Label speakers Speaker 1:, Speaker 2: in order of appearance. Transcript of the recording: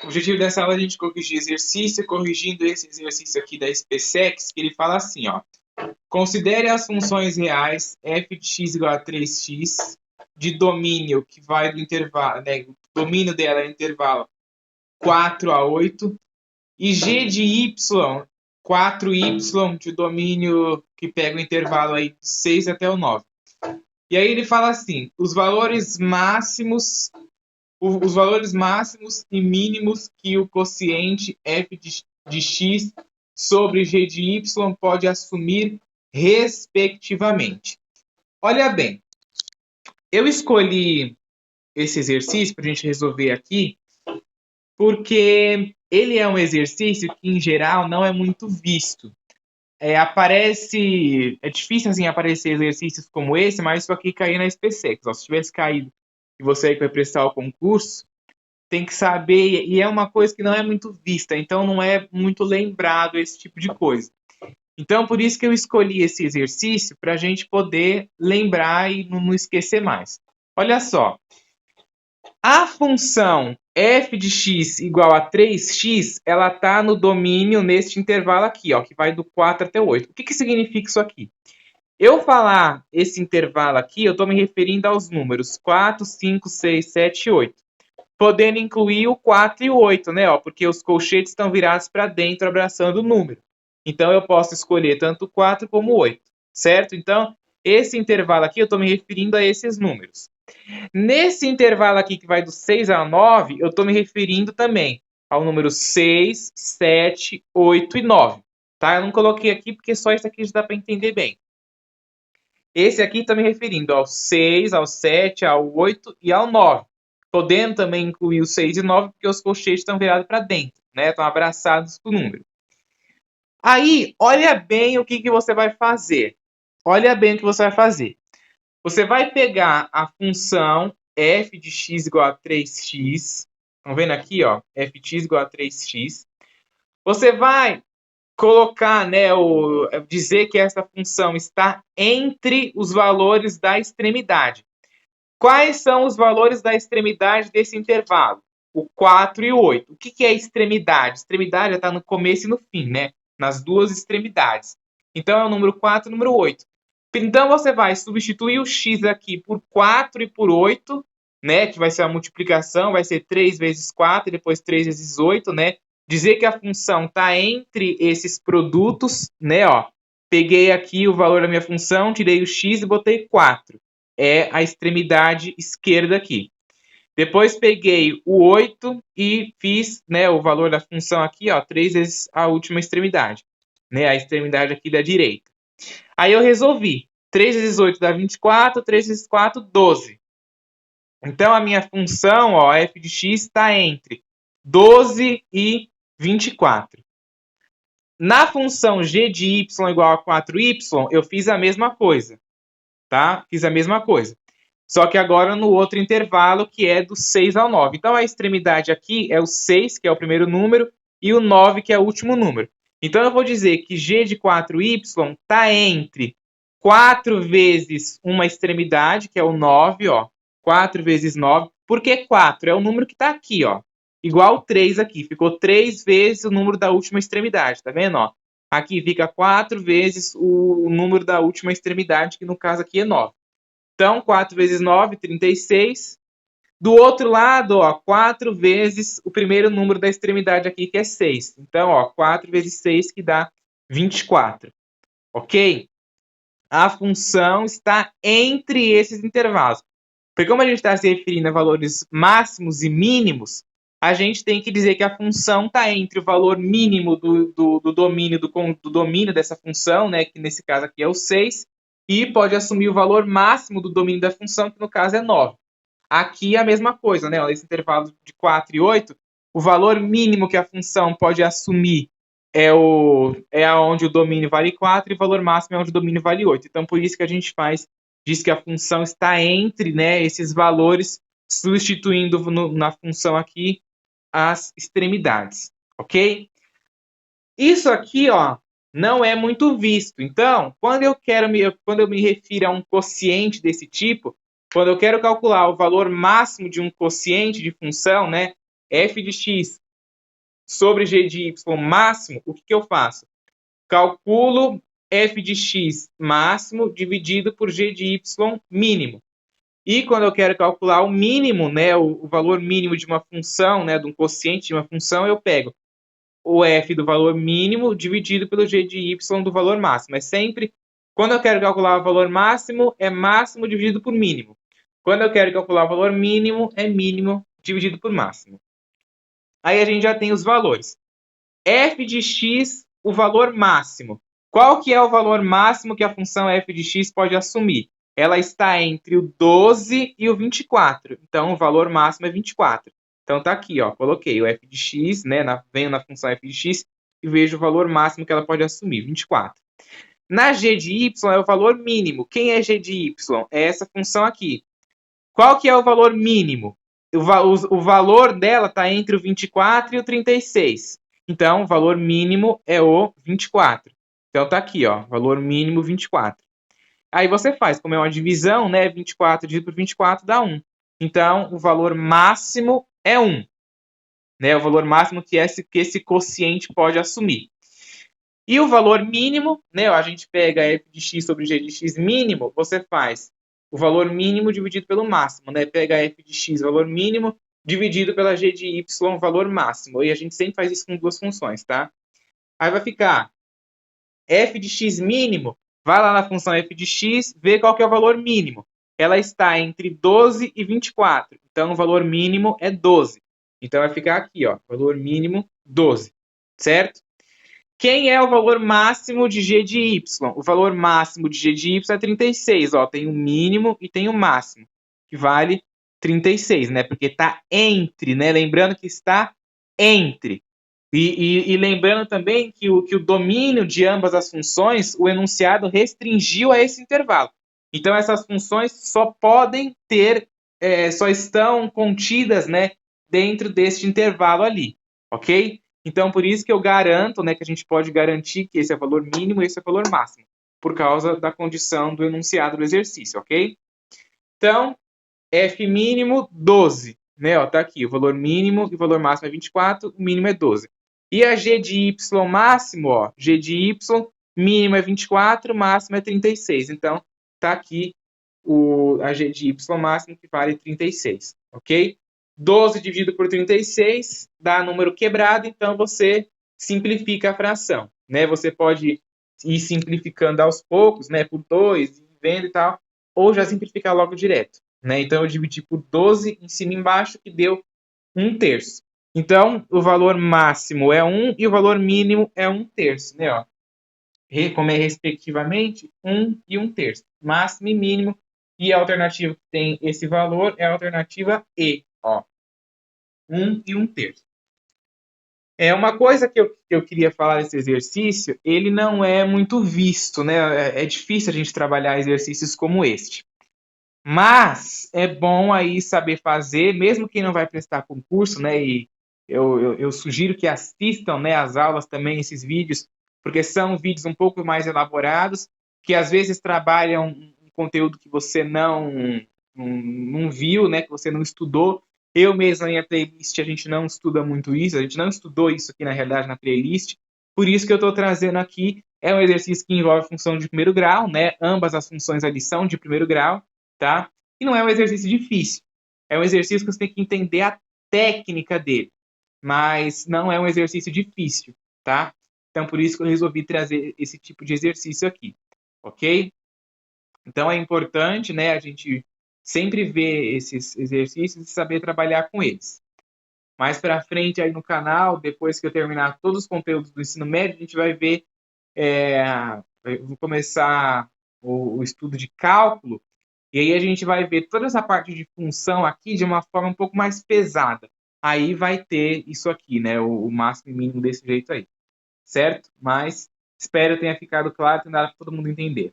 Speaker 1: O objetivo dessa aula é a gente corrigir exercício, corrigindo esse exercício aqui da SpaceX, que ele fala assim, ó. Considere as funções reais f de x igual a 3x de domínio que vai do intervalo, né? O domínio dela é intervalo 4 a 8 e g de y, 4y de domínio que pega o intervalo aí de 6 até o 9. E aí ele fala assim, os valores máximos e mínimos que o quociente f de x sobre g de y pode assumir, respectivamente. Olha bem, eu escolhi esse exercício para a gente resolver aqui, porque ele é um exercício que, em geral, não é muito visto. É difícil assim aparecer exercícios como esse, mas isso aqui cair na SpaceX. Se tivesse caído e você aí que vai prestar o concurso, tem que saber, e é uma coisa que não é muito vista, então não é muito lembrado esse tipo de coisa. Então, por isso que eu escolhi esse exercício, para a gente poder lembrar e não esquecer mais. Olha só, a função f de x igual a 3x, ela está no domínio neste intervalo aqui, ó, que vai do 4 até 8. O que significa isso aqui? Eu falar esse intervalo aqui, eu estou me referindo aos números 4, 5, 6, 7 e 8. Podendo incluir o 4 e o 8, né? Ó, porque os colchetes estão virados para dentro, abraçando o número. Então, eu posso escolher tanto o 4 como o 8, certo? Então, esse intervalo aqui, eu estou me referindo a esses números. Nesse intervalo aqui, que vai do 6 ao 9, eu estou me referindo também ao número 6, 7, 8 e 9. Tá? Eu não coloquei aqui porque só isso aqui já dá para entender bem. Esse aqui está me referindo ao 6, ao 7, ao 8 e ao 9. Podendo também incluir o 6 e 9, porque os colchetes estão virados para dentro, né? Estão abraçados com o número. Aí, olha bem o que você vai fazer. Olha bem o que você vai fazer. Você vai pegar a função f de x igual a 3x. Estão vendo aqui, ó? F de x igual a 3x. Você vai colocar, né, dizer que essa função está entre os valores da extremidade. Quais são os valores da extremidade desse intervalo? O 4 e o 8. O que é extremidade? Extremidade está no começo e no fim, né? Nas duas extremidades. Então é o número 4 e o número 8. Então você vai substituir o x aqui por 4 e por 8, né? Que vai ser a multiplicação, vai ser 3 vezes 4 e depois 3 vezes 8, né? Dizer que a função está entre esses produtos, né? Ó, peguei aqui o valor da minha função, tirei o x e botei 4. É a extremidade esquerda aqui. Depois peguei o 8 e fiz, né, o valor da função aqui, ó, 3 vezes a última extremidade, né, a extremidade aqui da direita. Aí eu resolvi. 3 vezes 8 dá 24, 3 vezes 4, 12. Então a minha função, ó, f de x está entre 12 e 24. Na função g de y igual a 4y, eu fiz a mesma coisa. Tá? Fiz a mesma coisa. Só que agora no outro intervalo, que é do 6 ao 9. Então, a extremidade aqui é o 6, que é o primeiro número, e o 9, que é o último número. Então, eu vou dizer que g de 4y está entre 4 vezes uma extremidade, que é o 9, ó. 4 vezes 9. Por que 4? É o número que está aqui, ó. Igual 3 aqui. Ficou 3 vezes o número da última extremidade, tá vendo, ó? Aqui fica 4 vezes o número da última extremidade, que no caso aqui é 9. Então, 4 vezes 9, 36. Do outro lado, ó, 4 vezes o primeiro número da extremidade aqui, que é 6. Então, ó, 4 vezes 6, que dá 24. Ok? A função está entre esses intervalos. Porque como a gente está se referindo a valores máximos e mínimos, a gente tem que dizer que a função está entre o valor mínimo do domínio dessa função, né, que nesse caso aqui é o 6, e pode assumir o valor máximo do domínio da função, que no caso é 9. Aqui é a mesma coisa, né? Nesse intervalo de 4 e 8, o valor mínimo que a função pode assumir é onde o domínio vale 4 e o valor máximo é onde o domínio vale 8. Então, por isso que a gente diz que a função está entre, né, esses valores, substituindo na função aqui as extremidades, ok? Isso aqui, ó, não é muito visto. Então, quando eu me refiro a um quociente desse tipo, quando eu quero calcular o valor máximo de um quociente de função, né, f de x sobre g de y máximo, o que eu faço? Calculo f de x máximo dividido por g de y mínimo. E quando eu quero calcular o mínimo, né, o valor mínimo de uma função, né, de um quociente de uma função, eu pego o f do valor mínimo dividido pelo g de y do valor máximo. É sempre, quando eu quero calcular o valor máximo, é máximo dividido por mínimo. Quando eu quero calcular o valor mínimo, é mínimo dividido por máximo. Aí a gente já tem os valores. F de x, o valor máximo. Qual que é o valor máximo que a função f de x pode assumir? Ela está entre o 12 e o 24. Então, o valor máximo é 24. Então, tá aqui, ó, coloquei o f de x, né, venho na função f de x e vejo o valor máximo que ela pode assumir, 24. Na g de y é o valor mínimo. Quem é g de y? É essa função aqui. Qual que é o valor mínimo? O valor dela está entre o 24 e o 36. Então, o valor mínimo é o 24. Então, tá aqui, ó, valor mínimo 24. Aí você faz, como é uma divisão, né, 24 dividido por 24 dá 1. Então, o valor máximo é 1. Né, o valor máximo que esse quociente pode assumir. E o valor mínimo, né, a gente pega f de x sobre g de x mínimo, você faz o valor mínimo dividido pelo máximo, né? Pega f de x, valor mínimo, dividido pela g de y, valor máximo. E a gente sempre faz isso com duas funções, tá? Aí vai ficar f de x mínimo, vai lá na função f de x, vê qual que é o valor mínimo. Ela está entre 12 e 24. Então, o valor mínimo é 12. Então, vai ficar aqui, ó, valor mínimo 12, certo? Quem é o valor máximo de g de y? O valor máximo de g de y é 36. Ó, tem o mínimo e tem o máximo, que vale 36, né? Porque está entre, né? Lembrando que está entre. E lembrando também que o domínio de ambas as funções, o enunciado restringiu a esse intervalo. Então, essas funções só podem ter, só estão contidas, né, dentro deste intervalo ali, ok? Então, por isso que eu garanto, né, que a gente pode garantir que esse é o valor mínimo e esse é o valor máximo, por causa da condição do enunciado do exercício, ok? Então, f mínimo 12, né, ó, tá aqui, o valor mínimo e o valor máximo é 24, o mínimo é 12. E a g de y máximo, ó, g de y mínimo é 24, máximo é 36. Então, tá aqui a g de y máximo que vale 36, ok? 12 dividido por 36 dá número quebrado, então você simplifica a fração, né? Você pode ir simplificando aos poucos, né, por 2, vendo e tal, ou já simplificar logo direto, né? Então eu dividi por 12 em cima e embaixo, que deu 1/3. Então, o valor máximo é 1 e o valor mínimo é 1/3, né, ó? Como é respectivamente 1 e 1/3, máximo e mínimo, e a alternativa que tem esse valor é a alternativa E, ó, 1 e 1/3. É uma coisa que eu queria falar desse exercício, ele não é muito visto, né? É difícil a gente trabalhar exercícios como este. Mas é bom aí saber fazer, mesmo quem não vai prestar concurso, né? E eu sugiro que assistam, né, as aulas também, esses vídeos, porque são vídeos um pouco mais elaborados, que às vezes trabalham um conteúdo que você não viu, né, que você não estudou. Eu mesmo, na minha playlist, a gente não estuda muito isso, a gente não estudou isso aqui, na realidade, na playlist. Por isso que eu estou trazendo aqui, é um exercício que envolve função de primeiro grau, né? Ambas as funções ali são de primeiro grau, tá? E não é um exercício difícil. É um exercício que você tem que entender a técnica dele, mas não é um exercício difícil, tá? Então, por isso que eu resolvi trazer esse tipo de exercício aqui, ok? Então, é importante, né, a gente sempre ver esses exercícios e saber trabalhar com eles. Mais para frente aí no canal, depois que eu terminar todos os conteúdos do ensino médio, a gente vai ver, eu vou começar o estudo de cálculo, e aí a gente vai ver toda essa parte de função aqui de uma forma um pouco mais pesada. Aí vai ter isso aqui, né, o máximo e mínimo desse jeito aí, certo? Mas espero que tenha ficado claro, tenha dado para todo mundo entender.